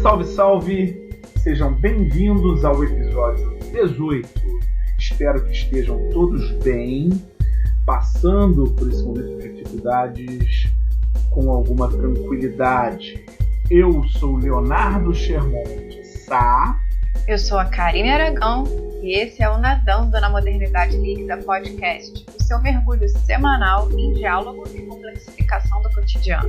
Salve, salve! Sejam bem-vindos ao episódio 18. Espero que estejam todos bem, passando por esse momento de dificuldades com alguma tranquilidade. Eu sou Leonardo Schermonte Sá. Eu sou a Karine Aragão e esse é o Nadando na Modernidade Líquida Podcast, o seu mergulho semanal em diálogo e complexificação do cotidiano.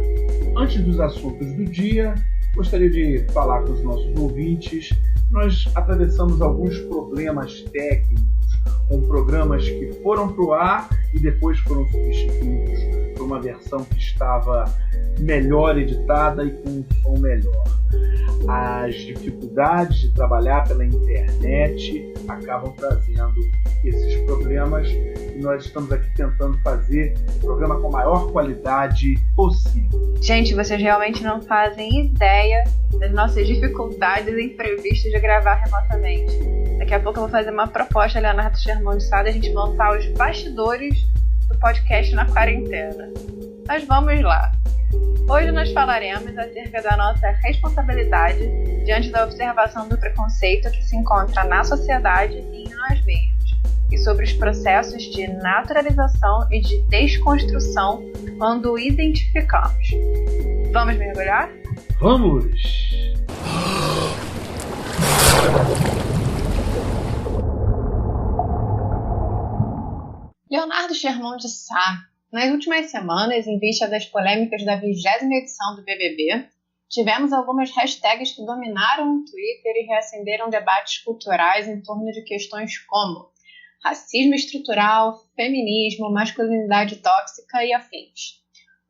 Antes dos assuntos do dia, gostaria de falar com os nossos ouvintes. Nós atravessamos alguns problemas técnicos com programas que foram para o ar e depois foram substituídos por uma versão que estava melhor editada e com um som melhor. As dificuldades de trabalhar pela internet acabam trazendo esses problemas e nós estamos aqui tentando fazer o programa com a maior qualidade possível. Gente, vocês realmente não fazem ideia das nossas dificuldades imprevistas de gravar remotamente. Daqui a pouco eu vou fazer uma proposta a Leonardo Schermonte Sá, a gente montar os bastidores do podcast na quarentena. Mas vamos lá. Hoje nós falaremos acerca da nossa responsabilidade diante da observação do preconceito que se encontra na sociedade e em nós mesmos, e sobre os processos de naturalização e de desconstrução quando o identificamos. Vamos mergulhar? Vamos! Leonardo Schermonte Sá. Nas últimas semanas, em vista das polêmicas da 20ª edição do BBB, tivemos algumas hashtags que dominaram o Twitter e reacenderam debates culturais em torno de questões como racismo estrutural, feminismo, masculinidade tóxica e afins.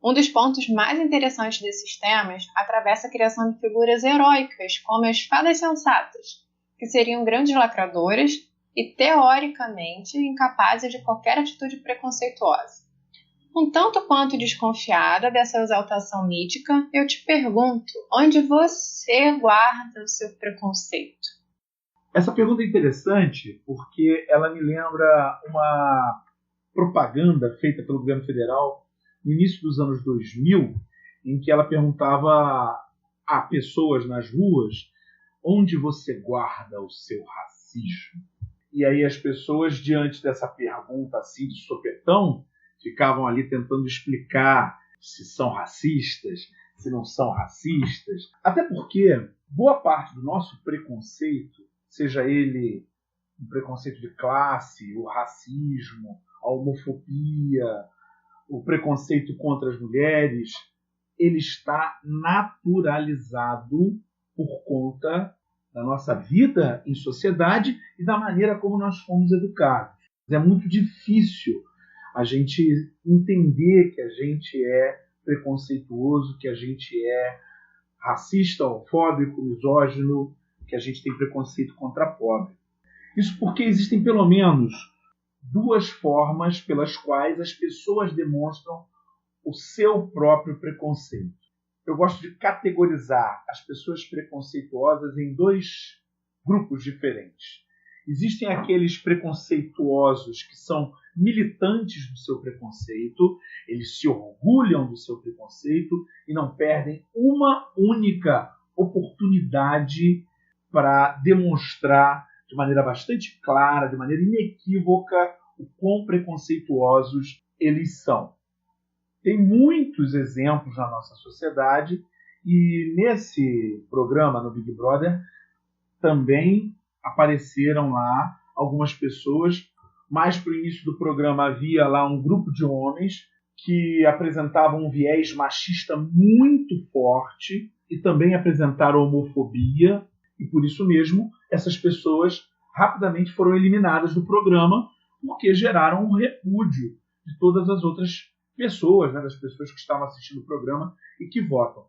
Um dos pontos mais interessantes desses temas atravessa a criação de figuras heróicas, como as fadas sensatas, que seriam grandes lacradoras e, teoricamente, incapazes de qualquer atitude preconceituosa. Um tanto quanto desconfiada dessa exaltação mítica, eu te pergunto, onde você guarda o seu preconceito? Essa pergunta é interessante porque ela me lembra uma propaganda feita pelo governo federal no início dos anos 2000, em que ela perguntava a pessoas nas ruas onde você guarda o seu racismo. E aí as pessoas, diante dessa pergunta assim de sopetão, ficavam ali tentando explicar se são racistas, se não são racistas. Até porque boa parte do nosso preconceito, seja ele um preconceito de classe, o racismo, a homofobia, o preconceito contra as mulheres, ele está naturalizado por conta da nossa vida em sociedade e da maneira como nós fomos educados. É muito difícil a gente entender que a gente é preconceituoso, que a gente é racista, homofóbico, misógino, que a gente tem preconceito contra pobre. Isso porque existem pelo menos duas formas pelas quais as pessoas demonstram o seu próprio preconceito. Eu gosto de categorizar as pessoas preconceituosas em dois grupos diferentes. Existem aqueles preconceituosos que são militantes do seu preconceito, eles se orgulham do seu preconceito e não perdem uma única oportunidade para demonstrar de maneira bastante clara, de maneira inequívoca, o quão preconceituosos eles são. Tem muitos exemplos na nossa sociedade e nesse programa, no Big Brother, também apareceram lá algumas pessoas. Mais para o início do programa havia lá um grupo de homens que apresentavam um viés machista muito forte e também apresentaram homofobia, e por isso mesmo essas pessoas rapidamente foram eliminadas do programa porque geraram um repúdio de todas as outras pessoas, né, das pessoas que estavam assistindo o programa e que votam.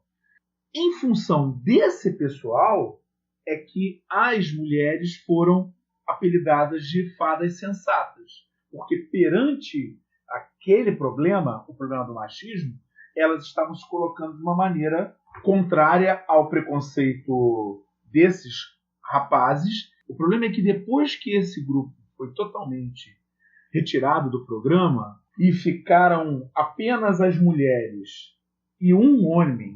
Em função desse pessoal é que as mulheres foram apelidadas de fadas sensatas, porque perante aquele problema, o problema do machismo, elas estavam se colocando de uma maneira contrária ao preconceito desses rapazes. O problema é que depois que esse grupo foi totalmente retirado do programa e ficaram apenas as mulheres e um homem,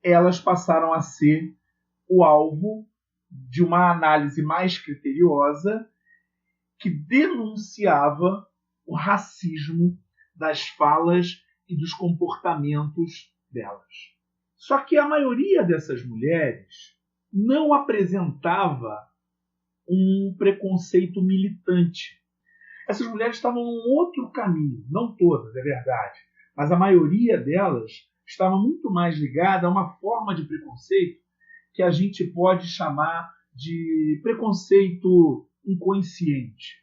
elas passaram a ser o alvo de uma análise mais criteriosa que denunciava o racismo das falas e dos comportamentos delas. Só que a maioria dessas mulheres não apresentava um preconceito militante. Essas mulheres estavam num outro caminho, não todas, é verdade, mas a maioria delas estava muito mais ligada a uma forma de preconceito que a gente pode chamar de preconceito inconsciente,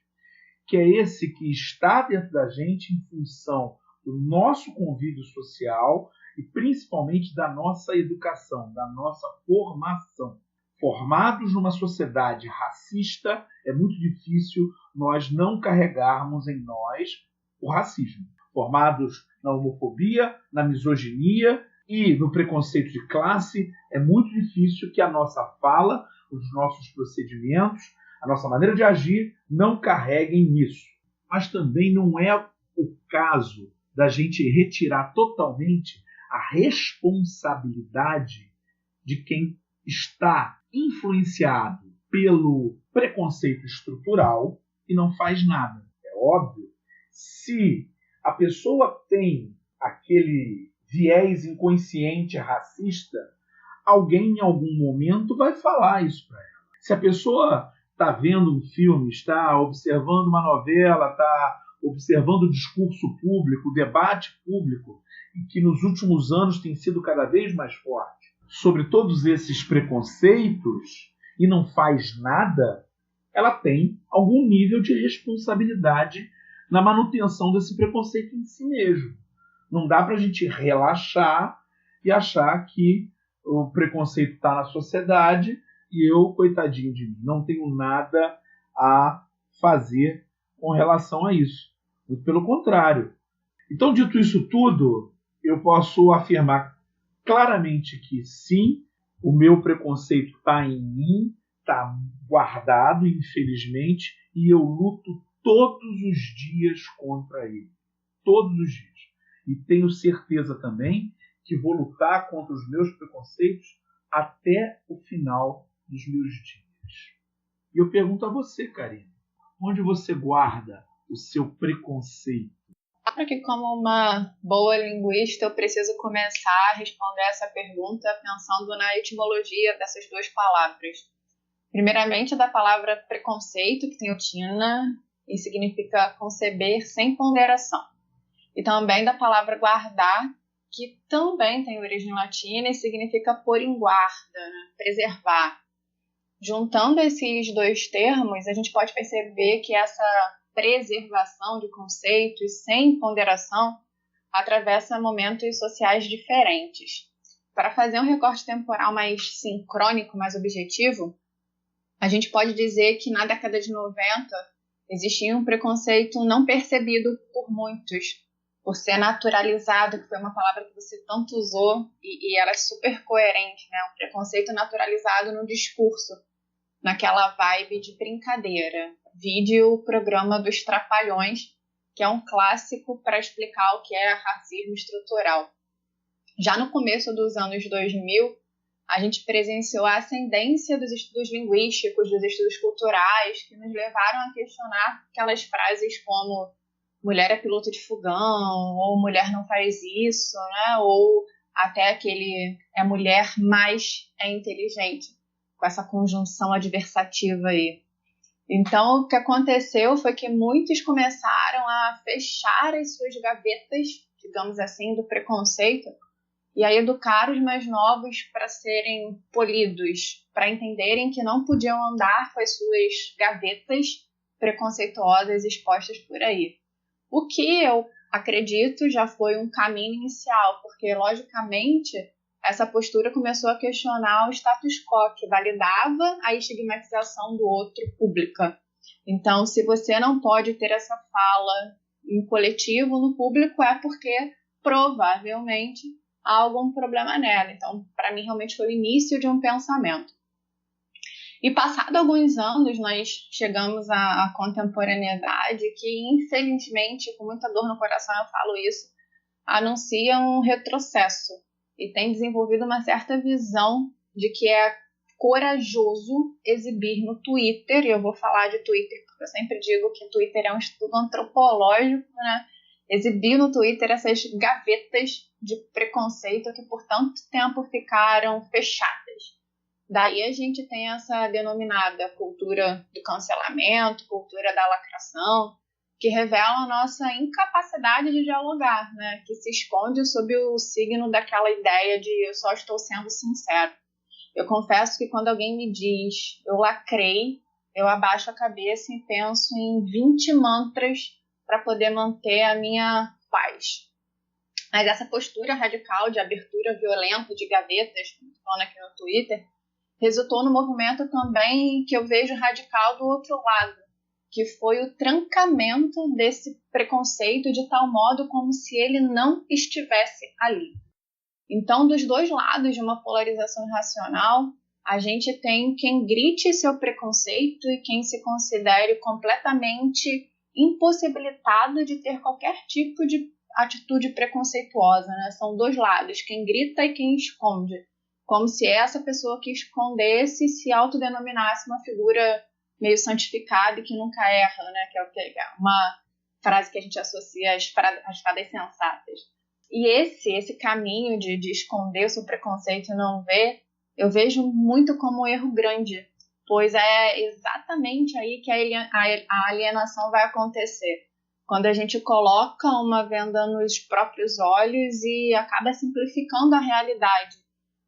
que é esse que está dentro da gente em função do nosso convívio social e principalmente da nossa educação, da nossa formação. Formados numa sociedade racista, é muito difícil nós não carregarmos em nós o racismo. Formados na homofobia, na misoginia e no preconceito de classe, é muito difícil que a nossa fala, os nossos procedimentos, a nossa maneira de agir não carreguem nisso. Mas também não é o caso da gente retirar totalmente a responsabilidade de quem está influenciado pelo preconceito estrutural e não faz nada. É óbvio, se a pessoa tem aquele viés inconsciente racista, alguém em algum momento vai falar isso para ela. Se a pessoa está vendo um filme, está observando uma novela, está observando o discurso público, o debate público, e que nos últimos anos tem sido cada vez mais forte, sobre todos esses preconceitos e não faz nada, ela tem algum nível de responsabilidade na manutenção desse preconceito em si mesmo. Não dá para a gente relaxar e achar que o preconceito está na sociedade e eu, coitadinho de mim, não tenho nada a fazer com relação a isso. Muito pelo contrário. Então, dito isso tudo, eu posso afirmar claramente que sim, o meu preconceito está em mim, está guardado, infelizmente, e eu luto todos os dias contra ele. Todos os dias. E tenho certeza também que vou lutar contra os meus preconceitos até o final dos meus dias. E eu pergunto a você, Karine, onde você guarda o seu preconceito? Claro que, como uma boa linguista, eu preciso começar a responder essa pergunta pensando na etimologia dessas duas palavras. Primeiramente, da palavra preconceito, que tem o tina, e significa conceber sem ponderação. E também da palavra guardar, que também tem origem latina e significa pôr em guarda, né? Preservar. Juntando esses dois termos, a gente pode perceber que essa preservação de conceitos sem ponderação atravessa momentos sociais diferentes. Para fazer um recorte temporal mais sincrônico, mais objetivo, a gente pode dizer que na década de 90 existia um preconceito não percebido por muitos, por ser naturalizado, que foi uma palavra que você tanto usou e ela é super coerente, né? Um preconceito naturalizado no discurso, naquela vibe de brincadeira. Vide o programa dos Trapalhões, que é um clássico para explicar o que é racismo estrutural. Já no começo dos anos 2000, a gente presenciou a ascendência dos estudos linguísticos, dos estudos culturais, que nos levaram a questionar aquelas frases como mulher é piloto de fogão, ou mulher não faz isso, né? Ou até aquele é mulher, mas é inteligente, com essa conjunção adversativa aí. Então, o que aconteceu foi que muitos começaram a fechar as suas gavetas, digamos assim, do preconceito, e a educar os mais novos para serem polidos, para entenderem que não podiam andar com as suas gavetas preconceituosas expostas por aí. O que eu acredito já foi um caminho inicial, porque, logicamente, essa postura começou a questionar o status quo, que validava a estigmatização do outro pública. Então, se você não pode ter essa fala em coletivo, no público, é porque, provavelmente, há algum problema nela. Então, para mim, realmente foi o início de um pensamento. E passado alguns anos, nós chegamos à contemporaneidade, que infelizmente, com muita dor no coração eu falo isso, anuncia um retrocesso e tem desenvolvido uma certa visão de que é corajoso exibir no Twitter, e eu vou falar de Twitter porque eu sempre digo que Twitter é um estudo antropológico, né? Exibir no Twitter essas gavetas de preconceito que por tanto tempo ficaram fechadas. Daí a gente tem essa denominada cultura do cancelamento, cultura da lacração, que revela a nossa incapacidade de dialogar, né? Que se esconde sob o signo daquela ideia de eu só estou sendo sincero. Eu confesso que quando alguém me diz eu lacrei, eu abaixo a cabeça e penso em 20 mantras para poder manter a minha paz. Mas essa postura radical de abertura violenta de gavetas, como falando aqui no Twitter, resultou no movimento também que eu vejo radical do outro lado, que foi o trancamento desse preconceito de tal modo como se ele não estivesse ali. Então, dos dois lados de uma polarização irracional, a gente tem quem grite seu preconceito e quem se considere completamente impossibilitado de ter qualquer tipo de atitude preconceituosa, né? São dois lados, quem grita e quem esconde. Como se essa pessoa que escondesse se autodenominasse uma figura meio santificada e que nunca erra, né? Que é uma frase que a gente associa às fadas sensatas. E esse caminho de esconder o seu preconceito e não ver, eu vejo muito como um erro grande, pois é exatamente aí que a alienação vai acontecer. Quando a gente coloca uma venda nos próprios olhos e acaba simplificando a realidade,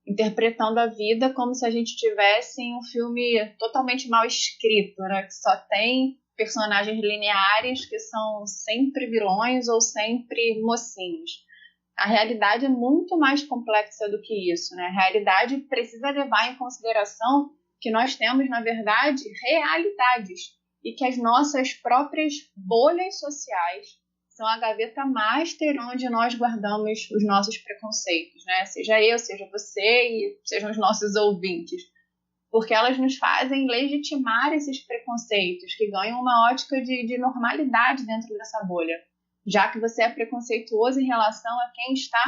interpretando a vida como se a gente tivesse em um filme totalmente mal escrito, né? Que só tem personagens lineares que são sempre vilões ou sempre mocinhos. A realidade é muito mais complexa do que isso, né? A realidade precisa levar em consideração que nós temos, na verdade, realidades e que as nossas próprias bolhas sociais são a gaveta master onde nós guardamos os nossos preconceitos, né? Seja eu, seja você e sejam os nossos ouvintes. Porque elas nos fazem legitimar esses preconceitos que ganham uma ótica de normalidade dentro dessa bolha, já que você é preconceituoso em relação a quem está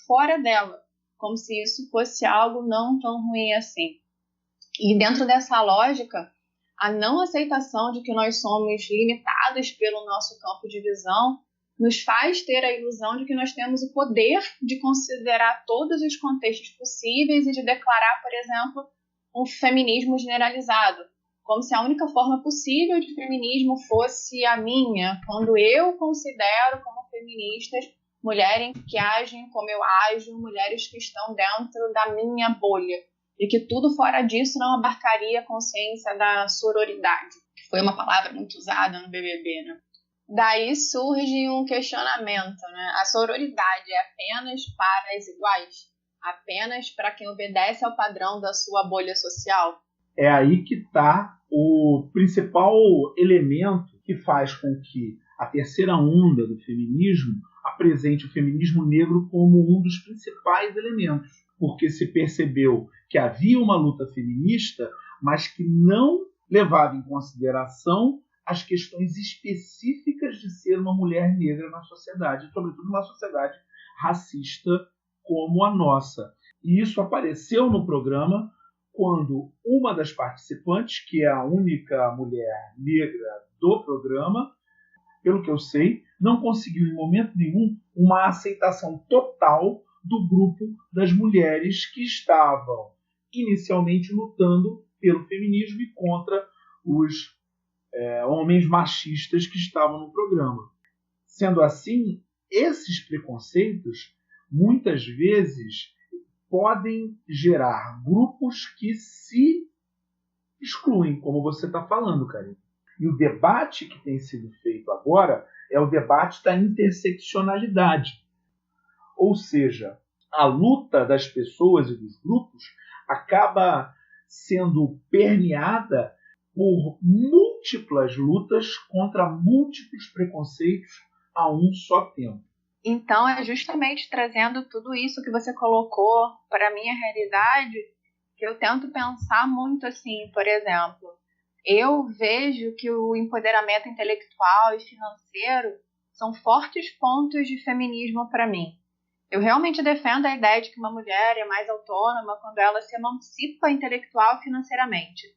fora dela, como se isso fosse algo não tão ruim assim. E dentro dessa lógica, a não aceitação de que nós somos limitados pelo nosso campo de visão nos faz ter a ilusão de que nós temos o poder de considerar todos os contextos possíveis e de declarar, por exemplo, um feminismo generalizado, como se a única forma possível de feminismo fosse a minha, quando eu considero como feministas mulheres que agem como eu ajo, mulheres que estão dentro da minha bolha, e que tudo fora disso não abarcaria a consciência da sororidade, que foi uma palavra muito usada no BBB, né? Daí surge um questionamento, né? A sororidade é apenas para as iguais? Apenas para quem obedece ao padrão da sua bolha social? É aí que está o principal elemento que faz com que a terceira onda do feminismo apresente o feminismo negro como um dos principais elementos, porque se percebeu que havia uma luta feminista, mas que não levava em consideração as questões específicas de ser uma mulher negra na sociedade, sobretudo numa sociedade racista como a nossa. E isso apareceu no programa quando uma das participantes, que é a única mulher negra do programa, pelo que eu sei, não conseguiu em momento nenhum uma aceitação total do grupo das mulheres que estavam inicialmente lutando pelo feminismo e contra os homens machistas que estavam no programa. Sendo assim, esses preconceitos muitas vezes podem gerar grupos que se excluem, como você está falando, Karine. E o debate que tem sido feito agora é o debate da interseccionalidade. Ou seja, a luta das pessoas e dos grupos acaba sendo permeada por múltiplas lutas contra múltiplos preconceitos a um só tempo. Então, é justamente trazendo tudo isso que você colocou para a minha realidade que eu tento pensar muito assim, por exemplo, eu vejo que o empoderamento intelectual e financeiro são fortes pontos de feminismo para mim. Eu realmente defendo a ideia de que uma mulher é mais autônoma quando ela se emancipa intelectual e financeiramente.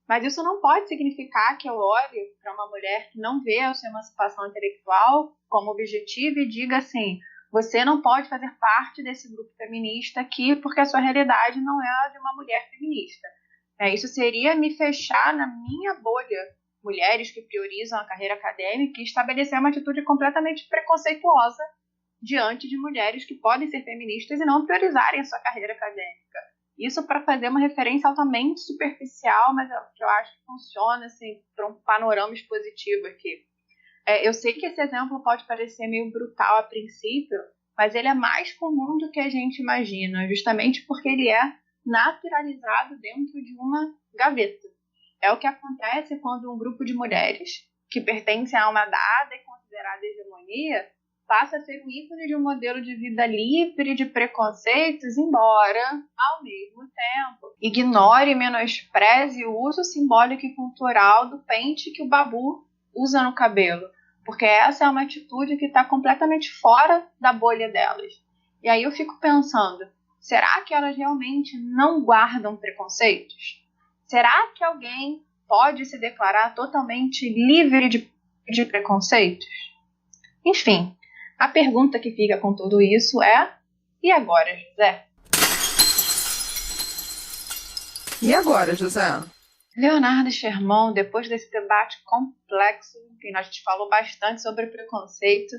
Mas isso não pode significar que eu olhe para uma mulher que não vê a sua emancipação intelectual como objetivo e diga assim: você não pode fazer parte desse grupo feminista aqui porque a sua realidade não é a de uma mulher feminista. Isso seria me fechar na minha bolha, mulheres que priorizam a carreira acadêmica, e estabelecer uma atitude completamente preconceituosa diante de mulheres que podem ser feministas e não priorizarem a sua carreira acadêmica. Isso para fazer uma referência altamente superficial, mas que eu acho que funciona assim, para um panorama expositivo aqui. Eu sei que esse exemplo pode parecer meio brutal a princípio, mas ele é mais comum do que a gente imagina, justamente porque ele é naturalizado dentro de uma gaveta. É o que acontece quando um grupo de mulheres que pertencem a uma dada e considerada hegemonia passa a ser um ícone de um modelo de vida livre de preconceitos, embora, ao mesmo tempo, ignore e menospreze o uso simbólico e cultural do pente que o Babu usa no cabelo, porque essa é uma atitude que está completamente fora da bolha delas. E aí eu fico pensando, será que elas realmente não guardam preconceitos? Será que alguém pode se declarar totalmente livre de preconceitos? Enfim, a pergunta que fica com tudo isso é: e agora, José? E agora, José? Leonardo Sherman, depois desse debate complexo, em que a gente falou bastante sobre preconceito,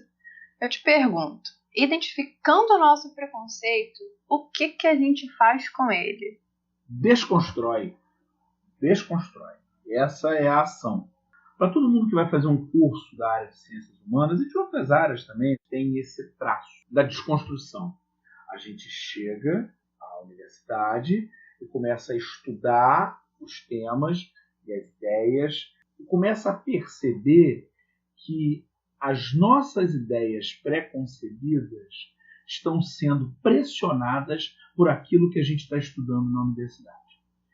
eu te pergunto, identificando o nosso preconceito, o que a gente faz com ele? Desconstrói. Desconstrói. Essa é a ação. Para todo mundo que vai fazer um curso da área de ciências humanas e de outras áreas também, tem esse traço da desconstrução. A gente chega à universidade e começa a estudar os temas e as ideias e começa a perceber que as nossas ideias pré-concebidas estão sendo pressionadas por aquilo que a gente está estudando na universidade.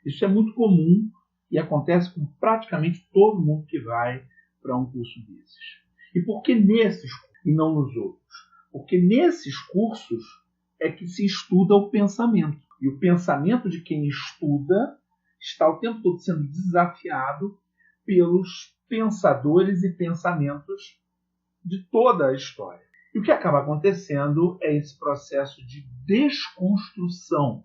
Isso é muito comum e acontece com praticamente todo mundo que vai para um curso desses. E por que nesses e não nos outros? Porque nesses cursos é que se estuda o pensamento. E o pensamento de quem estuda está o tempo todo sendo desafiado pelos pensadores e pensamentos de toda a história. E o que acaba acontecendo é esse processo de desconstrução.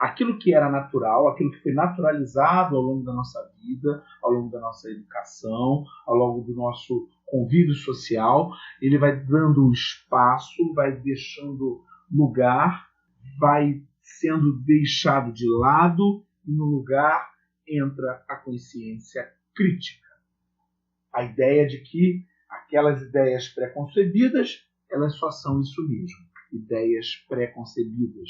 Aquilo que era natural, aquilo que foi naturalizado ao longo da nossa vida, ao longo da nossa educação, ao longo do nosso convívio social, ele vai dando um espaço, vai deixando lugar, vai sendo deixado de lado e no lugar entra a consciência crítica. A ideia de que aquelas ideias pré-concebidas, elas só são isso mesmo, ideias pré-concebidas.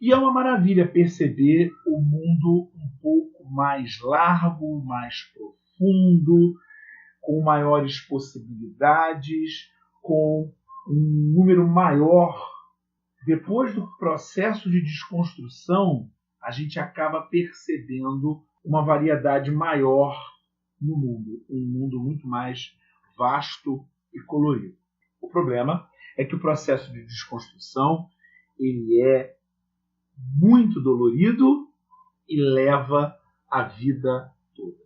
E é uma maravilha perceber o mundo um pouco mais largo, mais profundo, com maiores possibilidades, com um número maior. Depois do processo de desconstrução, a gente acaba percebendo uma variedade maior no mundo, um mundo muito mais vasto e colorido. O problema é que o processo de desconstrução ele é muito dolorido e leva a vida toda.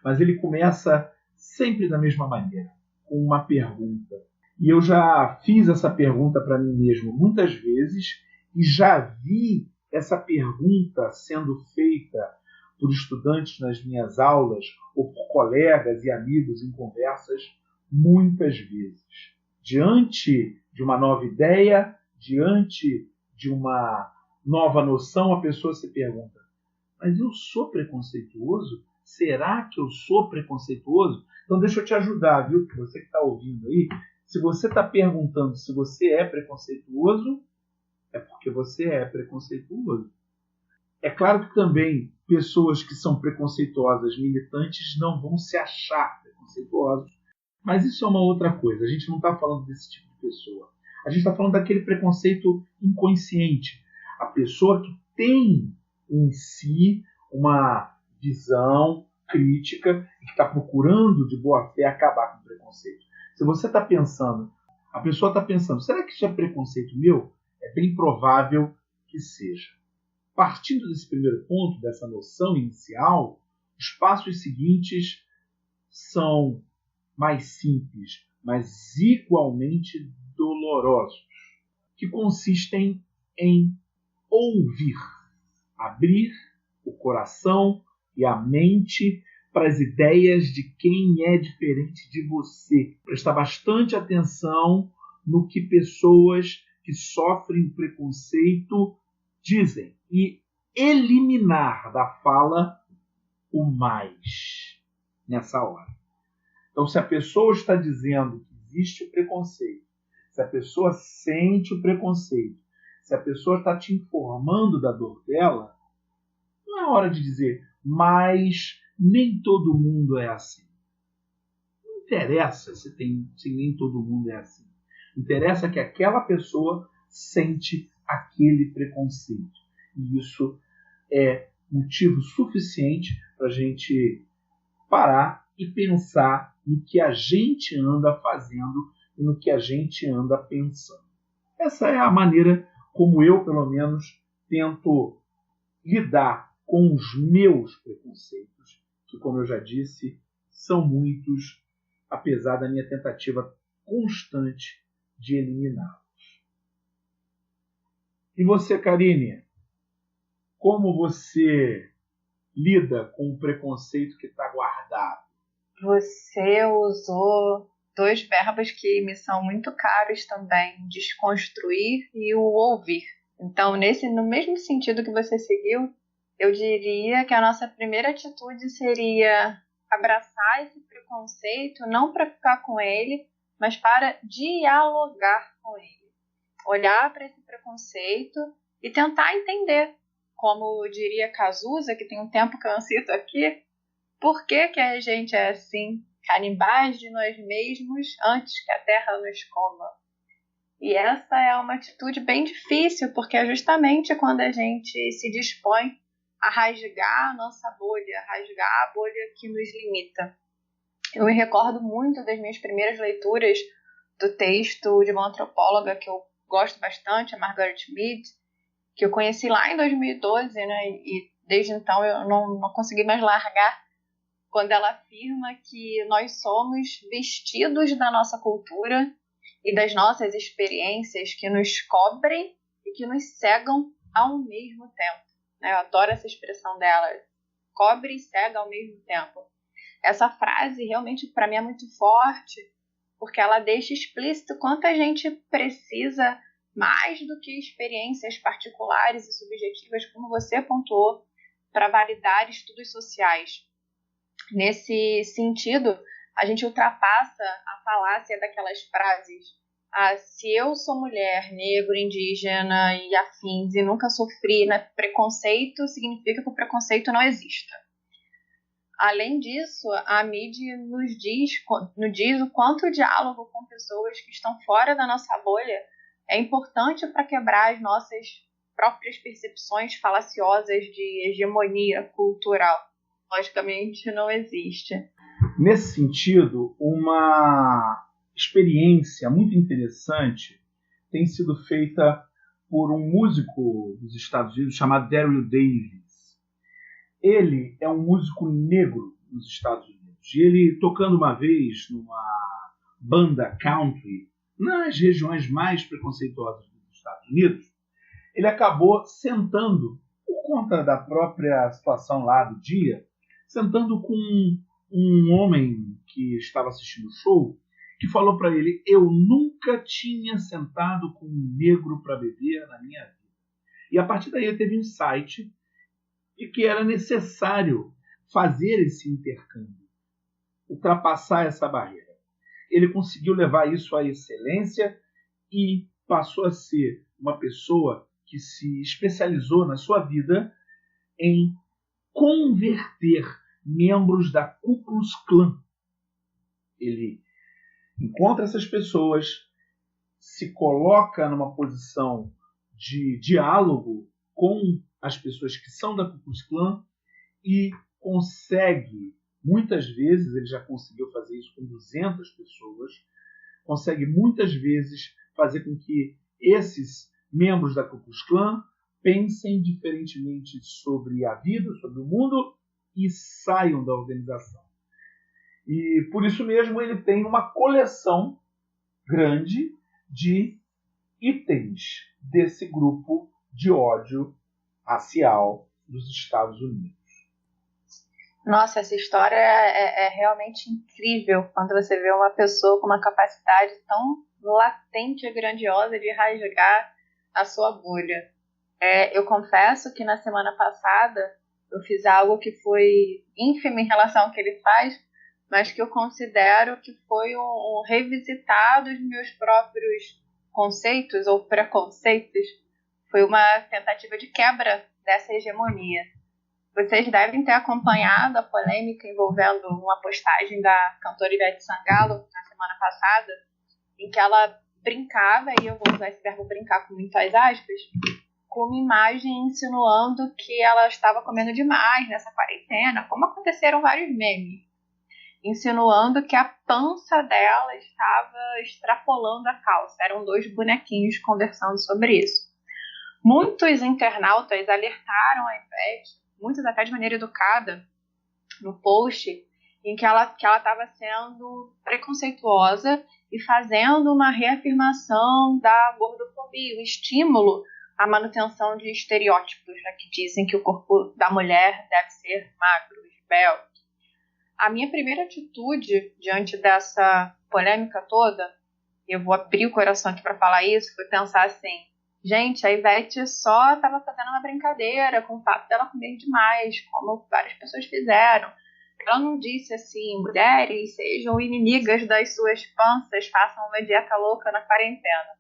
Mas ele começa sempre da mesma maneira, com uma pergunta. E eu já fiz essa pergunta para mim mesmo muitas vezes e já vi essa pergunta sendo feita por estudantes nas minhas aulas ou por colegas e amigos em conversas muitas vezes. Diante de uma nova ideia, diante de uma nova noção, a pessoa se pergunta: mas eu sou preconceituoso? Será que eu sou preconceituoso? Então deixa eu te ajudar, viu? Você que está ouvindo aí, se você está perguntando se você é preconceituoso, é porque você é preconceituoso. É claro que também pessoas que são preconceituosas, militantes, não vão se achar preconceituosos, mas isso é uma outra coisa. A gente não está falando desse tipo de pessoa. A gente está falando daquele preconceito inconsciente. A pessoa que tem em si uma visão crítica e que está procurando de boa fé acabar com o preconceito. Se você está pensando, A pessoa está pensando, será que isso é preconceito meu? É bem provável que seja. Partindo desse primeiro ponto, dessa noção inicial, os passos seguintes são mais simples, mas igualmente dolorosos, que consistem em ouvir, abrir o coração e a mente para as ideias de quem é diferente de você. Prestar bastante atenção no que pessoas que sofrem preconceito dizem e eliminar da fala o mais nessa hora. Então, se a pessoa está dizendo que existe o preconceito, se a pessoa sente o preconceito, se a pessoa está te informando da dor dela, não é hora de dizer, mas nem todo mundo é assim. Não interessa se nem todo mundo é assim. Interessa que aquela pessoa sente aquele preconceito. E isso é motivo suficiente para a gente parar e pensar no que a gente anda fazendo e no que a gente anda pensando. Essa é a maneira como eu, pelo menos, tento lidar com os meus preconceitos, que, como eu já disse, são muitos, apesar da minha tentativa constante de eliminá-los. E você, Karine, como você lida com o preconceito que está guardado? Você usou dois verbos que me são muito caros também, desconstruir e o ouvir. Então, no mesmo sentido que você seguiu, eu diria que a nossa primeira atitude seria abraçar esse preconceito, não para ficar com ele, mas para dialogar com ele. Olhar para esse preconceito e tentar entender, como diria Cazuza, que tem um tempo que eu não cito aqui, por que a gente é assim, canibais de nós mesmos antes que a terra nos coma. E essa é uma atitude bem difícil, porque é justamente quando a gente se dispõe a rasgar a nossa bolha, a rasgar a bolha que nos limita. Eu me recordo muito das minhas primeiras leituras do texto de uma antropóloga que eu gosto bastante, a Margaret Mead, que eu conheci lá em 2012, né? E desde então eu não consegui mais largar, quando ela afirma que nós somos vestidos da nossa cultura e das nossas experiências que nos cobrem e que nos cegam ao mesmo tempo. Eu adoro essa expressão dela, cobre e cega ao mesmo tempo. Essa frase realmente para mim é muito forte, porque ela deixa explícito quanto a gente precisa, mais do que experiências particulares e subjetivas, como você pontuou, para validar estudos sociais. Nesse sentido, a gente ultrapassa a falácia daquelas frases: se eu sou mulher, negro, indígena e afins e nunca sofri preconceito, significa que o preconceito não exista. Além disso, a mídia nos diz o quanto o diálogo com pessoas que estão fora da nossa bolha é importante para quebrar as nossas próprias percepções falaciosas de hegemonia cultural. Logicamente, não existe. Nesse sentido, uma experiência muito interessante tem sido feita por um músico dos Estados Unidos chamado Daryl Davis. Ele é um músico negro nos Estados Unidos. E ele, tocando uma vez numa banda country nas regiões mais preconceituosas dos Estados Unidos, ele acabou sentando, por conta da própria situação lá do dia, sentando com um homem que estava assistindo o show, que falou para ele: eu nunca tinha sentado com um negro para beber na minha vida. E a partir daí ele teve um insight de que era necessário fazer esse intercâmbio, ultrapassar essa barreira. Ele conseguiu levar isso à excelência e passou a ser uma pessoa que se especializou na sua vida em converter membros da Ku Klux Klan. Ele encontra essas pessoas, se coloca numa posição de diálogo com as pessoas que são da Ku Klux Klan e consegue, muitas vezes ele já conseguiu fazer isso com 200 pessoas, consegue muitas vezes fazer com que esses membros da Ku Klux Klan pensem diferentemente sobre a vida, sobre o mundo e saiam da organização. E por isso mesmo ele tem uma coleção grande de itens desse grupo de ódio racial dos Estados Unidos. Nossa, essa história é realmente incrível quando você vê uma pessoa com uma capacidade tão latente e grandiosa de rasgar a sua bolha. Eu confesso que na semana passada eu fiz algo que foi ínfimo em relação ao que ele faz, mas que eu considero que foi um revisitar dos meus próprios conceitos ou preconceitos. Foi uma tentativa de quebra dessa hegemonia. Vocês devem ter acompanhado a polêmica envolvendo uma postagem da cantora Ivete Sangalo na semana passada, em que ela brincava, e eu vou usar esse verbo brincar com muitas aspas, com uma imagem insinuando que ela estava comendo demais nessa quarentena, como aconteceram vários memes, insinuando que a pança dela estava extrapolando a calça. Eram 2 bonequinhos conversando sobre isso. Muitos internautas alertaram a Ivete, muitos até de maneira educada, no post, em que ela estava sendo preconceituosa e fazendo uma reafirmação da gordofobia, o estímulo à manutenção de estereótipos, né, que dizem que o corpo da mulher deve ser magro, esbelto. A minha primeira atitude diante dessa polêmica toda, eu vou abrir o coração aqui para falar isso, foi pensar assim: gente, a Ivete só estava fazendo uma brincadeira com o fato dela comer demais, como várias pessoas fizeram. Ela não disse assim: mulheres sejam inimigas das suas panças, façam uma dieta louca na quarentena.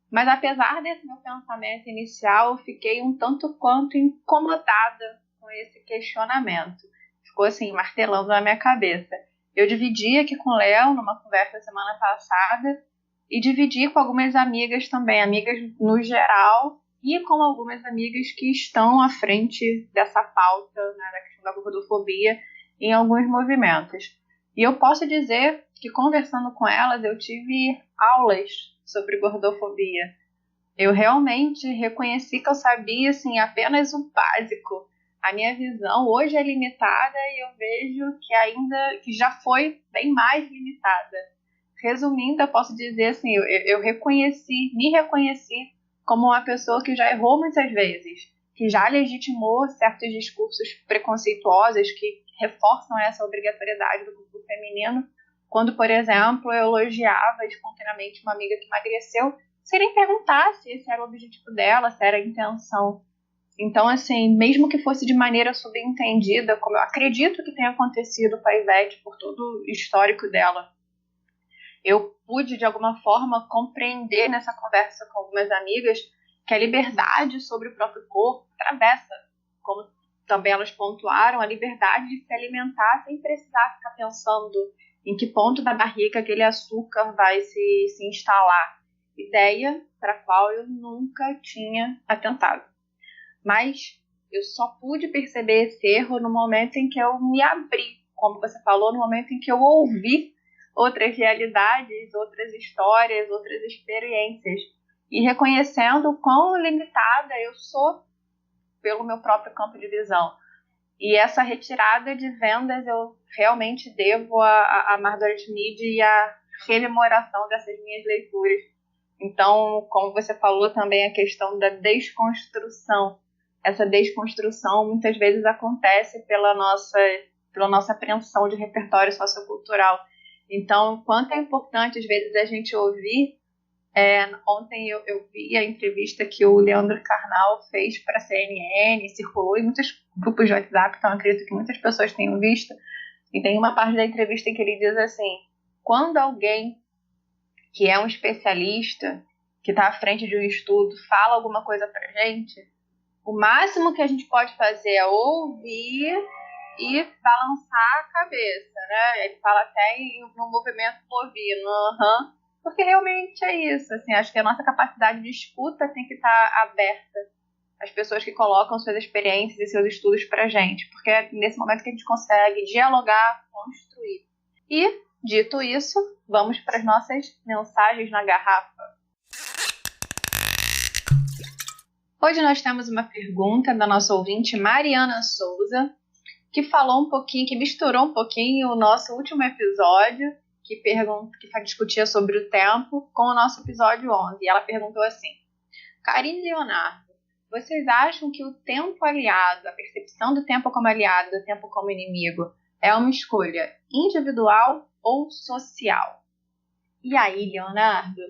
Mas apesar desse meu pensamento inicial, eu fiquei um tanto quanto incomodada com esse questionamento. Ficou assim, martelando na minha cabeça. Eu dividi aqui com o Léo, numa conversa semana passada, e dividi com algumas amigas também, amigas no geral, e com algumas amigas que estão à frente dessa pauta, né, da questão da gordofobia, em alguns movimentos. E eu posso dizer que, conversando com elas, eu tive aulas sobre gordofobia. Eu realmente reconheci que eu sabia assim, apenas o básico. A minha visão hoje é limitada e eu vejo que já foi bem mais limitada. Resumindo, eu posso dizer assim, eu me reconheci como uma pessoa que já errou muitas vezes, que já legitimou certos discursos preconceituosos que reforçam essa obrigatoriedade do grupo feminino, quando, por exemplo, eu elogiava espontaneamente uma amiga que emagreceu, sem nem perguntar se esse era o objetivo dela, se era a intenção. Então, assim, mesmo que fosse de maneira subentendida, como eu acredito que tenha acontecido com a Ivete por todo o histórico dela, eu pude, de alguma forma, compreender nessa conversa com algumas amigas que a liberdade sobre o próprio corpo atravessa, como também elas pontuaram, a liberdade de se alimentar sem precisar ficar pensando em que ponto da barriga aquele açúcar vai se instalar. Ideia para a qual eu nunca tinha atentado. Mas eu só pude perceber esse erro no momento em que eu me abri, como você falou, no momento em que eu ouvi outras realidades, outras histórias, outras experiências, e reconhecendo o quão limitada eu sou pelo meu próprio campo de visão. E essa retirada de vendas eu realmente devo a Margaret Mead e a rememoração dessas minhas leituras. Então, como você falou também, a questão da desconstrução. Essa desconstrução muitas vezes acontece pela nossa apreensão de repertório sociocultural. Então, quanto é importante, às vezes, a gente ouvir. Ontem eu vi a entrevista que o Leandro Carnal fez para a CNN, circulou em muitos grupos de WhatsApp, então acredito que muitas pessoas tenham visto. E tem uma parte da entrevista em que ele diz assim: quando alguém que é um especialista, que está à frente de um estudo, fala alguma coisa para a gente, o máximo que a gente pode fazer é ouvir e balançar a cabeça, né? Ele fala até no movimento bovino, porque realmente é isso, assim, acho que a nossa capacidade de escuta tem que estar aberta às pessoas que colocam suas experiências e seus estudos pra gente, porque é nesse momento que a gente consegue dialogar, construir. E, Dito isso, vamos para as nossas mensagens na garrafa. Hoje nós temos uma pergunta da nossa ouvinte Mariana Souza, que falou um pouquinho, que misturou um pouquinho o nosso último episódio, que discutia sobre o tempo, com o nosso episódio 11. E ela perguntou assim: Karine e Leonardo, vocês acham que o tempo aliado, a percepção do tempo como aliado, do tempo como inimigo, é uma escolha individual ou social? E aí, Leonardo?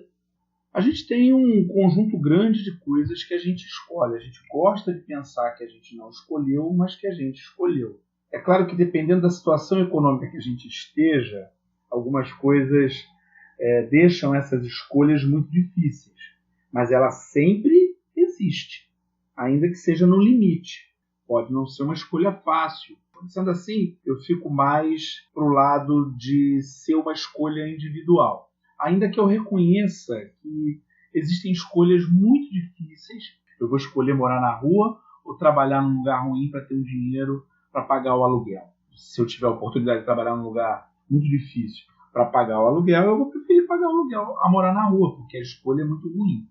A gente tem um conjunto grande de coisas que a gente escolhe. A gente gosta de pensar que a gente não escolheu, mas que a gente escolheu. É claro que dependendo da situação econômica que a gente esteja, algumas coisas deixam essas escolhas muito difíceis. Mas ela sempre existe, ainda que seja no limite. Pode não ser uma escolha fácil. Sendo assim, eu fico mais para o lado de ser uma escolha individual. Ainda que eu reconheça que existem escolhas muito difíceis. Eu vou escolher morar na rua ou trabalhar num lugar ruim para ter um dinheiro para pagar o aluguel. Se eu tiver a oportunidade de trabalhar num lugar muito difícil para pagar o aluguel, eu vou preferir pagar o aluguel a morar na rua, porque a escolha é muito ruim.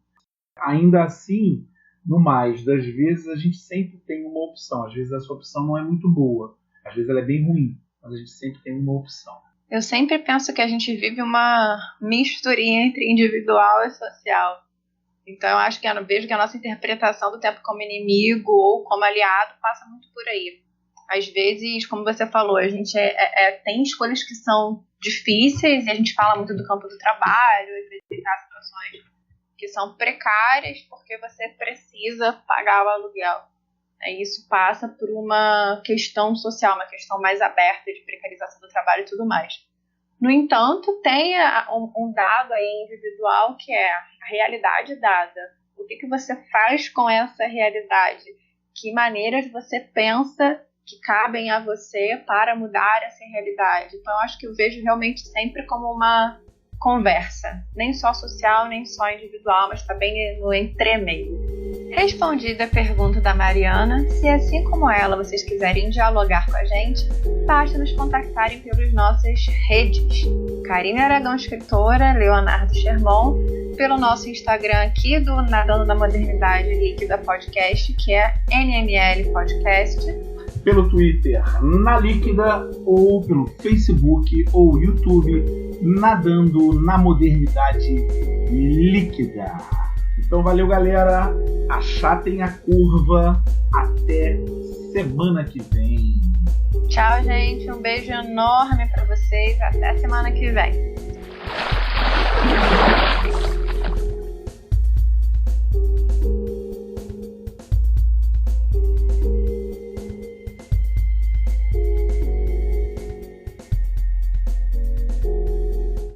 Ainda assim, no mais das vezes, a gente sempre tem uma opção. Às vezes essa opção não é muito boa, às vezes ela é bem ruim, mas a gente sempre tem uma opção. Eu sempre penso que a gente vive uma misturinha entre individual e social. Então eu acho que eu vejo que a nossa interpretação do tempo como inimigo ou como aliado passa muito por aí. Às vezes, como você falou, a gente tem escolhas que são difíceis e a gente fala muito do campo do trabalho, às vezes há situações que são precárias porque você precisa pagar o aluguel. Isso passa por uma questão social, uma questão mais aberta de precarização do trabalho e tudo mais. No entanto, tem um dado aí individual que é a realidade dada. O que você faz com essa realidade? Que maneiras você pensa que cabem a você para mudar essa realidade? Então, eu acho que eu vejo realmente sempre como uma conversa, nem só social, nem só individual, mas também no entremeio. Respondida a pergunta da Mariana, se assim como ela vocês quiserem dialogar com a gente, basta nos contactarem pelas nossas redes. Karine Aragão, escritora, Leonardo Sherman, pelo nosso Instagram aqui do Nadando na Modernidade Líquida Podcast, que é NML Podcast. Pelo Twitter, na Líquida, ou pelo Facebook ou YouTube, Nadando na Modernidade Líquida. Então valeu, galera. Achatem a curva. Até semana que vem. Tchau, gente. Um beijo enorme pra vocês. Até semana que vem.